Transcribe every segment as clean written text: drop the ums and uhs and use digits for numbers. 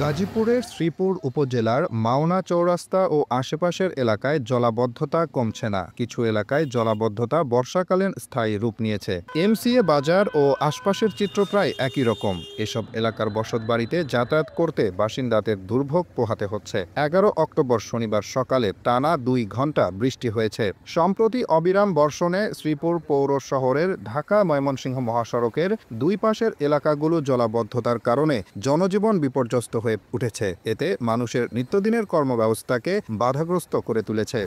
গাজীপুরের শ্রীপুর উপজেলার মাওনা চৌরাস্তা ও আশেপাশের এলাকায় জলাবদ্ধতা কমছে না। কিছু এলাকায় জলাবদ্ধতা বর্ষাকালীন স্থায়ী রূপ নিয়েছে। এমসিএ বাজার ও আশপাশের চিত্র প্রায় একই রকম। এসব এলাকার বসতবাড়িতে যাতায়াত করতে বাসিন্দাদের দুর্ভোগ পোহাতে হচ্ছে। 11 অক্টোবর শনিবার সকালে টানা 2 ঘণ্টা বৃষ্টি হয়েছে। সম্প্রতি অবিরাম বর্ষণে শ্রীপুর পৌর শহরের ঢাকা ময়মনসিংহ মহাসড়কের দুই পাশের এলাকাগুলো জলাবদ্ধতার কারণে জনজীবন বিপর্যস্ত হয়ে উঠেছে। এতে মানুষের নিত্যদিনের কর্মব্যবস্থাকে বাধাগ্রস্ত করে তুলেছে।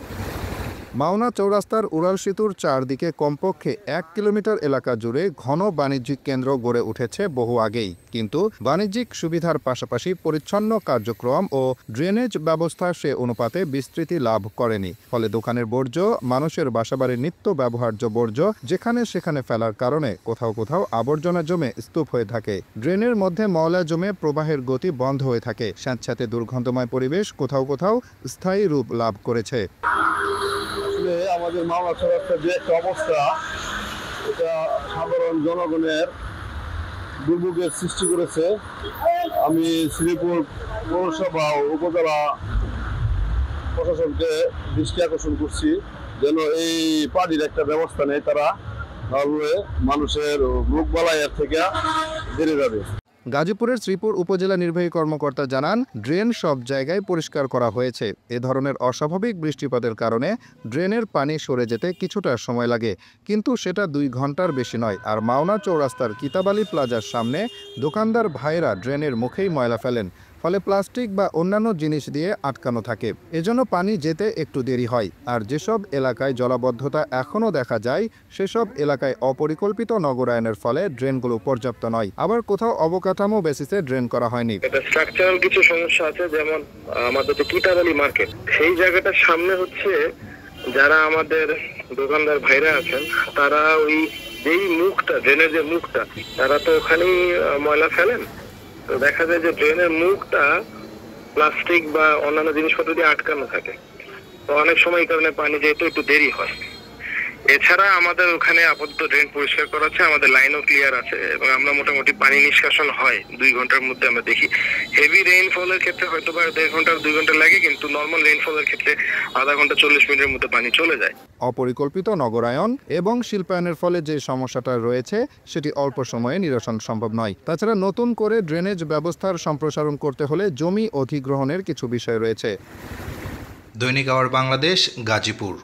মাওনা চৌরাস্তার উড়াল সেতুর চারদিকে কমপক্ষে 1 কিলোমিটার এলাকা জুড়ে ঘন বাণিজ্যিক কেন্দ্র গড়ে উঠেছে বহু আগেই, কিন্তু বাণিজ্যিক সুবিধার পাশাপাশি পরিচ্ছন্ন কার্যক্রম ও ড্রেনেজ ব্যবস্থা সে অনুপাতে বিস্তৃতি লাভ করেনি। ফলে দোকানের বর্জ্য, মানুষের বাসাবাড়ির নিত্য ব্যবহার্য বর্জ্য যেখানে সেখানে ফেলার কারণে কোথাও কোথাও আবর্জনা জমে স্তূপ হয়ে থাকে। ড্রেনের মধ্যে ময়লা জমে প্রবাহের গতি বন্ধ হয়ে থাকে। স্যাঁতস্যাঁতে দুর্গন্ধময় পরিবেশ কোথাও কোথাও স্থায়ী রূপ লাভ করেছে। আমাদের মাওনা চৌরাস্তার যে একটা অবস্থা, এটা সাধারণ জনগণের দুর্ভোগের সৃষ্টি করেছে। আমি শ্রীপুর পৌরসভা ও উপজেলা প্রশাসনকে দৃষ্টি আকর্ষণ করছি যেন এই পানির একটা ব্যবস্থা নেয় তারা, তাহলে মানুষের রোগবালাইয়ের থেকে বেড়ে যাবে। গাজীপুরের শ্রীপুর উপজেলা নির্বাহী কর্মকর্তা জানান, ড্রেন সব জায়গায় পরিষ্কার করা হয়েছে। এ ধরনের অস্বাভাবিক বৃষ্টিপাতের কারণে ড্রেনের পানি সরে যেতে কিছুটা সময় লাগে, কিন্তু সেটা 2 ঘন্টার বেশি নয়। আর মাওনা চৌরাস্তার কিতাবালি প্লাজার সামনে দোকানদার ভাইয়েরা ড্রেনের মুখেই ময়লা ফেলেন, ফলে প্লাস্টিক বা অন্যান্য জিনিস দিয়ে আটকানো থাকে। এজন্য পানি যেতে একটু দেরি হয়। আর যেসব এলাকায় জলাবদ্ধতা এখনও দেখা যায়, সেসব এলাকায় অপরিকল্পিত নগরায়নের ফলে ড্রেনগুলো পর্যাপ্ত নয়। আবার কোথাও অবকাঠামো বেসিসে ড্রেন করা হয়নি। এটা স্ট্রাকচারাল কিছু সমস্যা আছে, যেমন আমাদের যে কিতাবালি মার্কেট, সেই জায়গাটার সামনে হচ্ছে যারা আমাদের দোকানদার ভাইরা আছেন, তারা ওই যেই মুখটা, ড্রেনের যে মুখটা, তারা তো ওখানেই ময়লা ফেলেন। তো দেখা যায় যে ড্রেনের মুখটা প্লাস্টিক বা অন্যান্য জিনিসপত্র দিয়ে আটকানো থাকে। তো অনেক সময় এই কারণে পানি যেতে একটু দেরি হয়। এছাড়া আমাদের ওখানে আপাতত ড্রেন পরিষ্কার করা আছে, আমাদের লাইনও ক্লিয়ার আছে এবং আমরা মোটামুটি পানি নিষ্কাশন হয় 2 ঘন্টার মধ্যে। আমরা দেখি হেভি রেইনফলের ক্ষেত্রে হয়তো বা 1.5 ঘন্টা 2 ঘন্টা লাগে, কিন্তু নর্মাল রেইনফলের ক্ষেত্রে আধা ঘন্টা 40 মিনিটের মধ্যে পানি চলে যায়। অপরিকল্পিত নগরায়ন এবং শিল্পায়নের ফলে যে সমস্যাটা রয়েছে, সেটি অল্প সময়ে নিরসন সম্ভব নয়। তাছাড়া নতুন করে ড্রেনেজ ব্যবস্থার সম্প্রসারণ করতে হলে জমি অধিগ্রহণের কিছু বিষয় রয়েছে। দৈনিক আওয়ার বাংলাদেশ, গাজীপুর।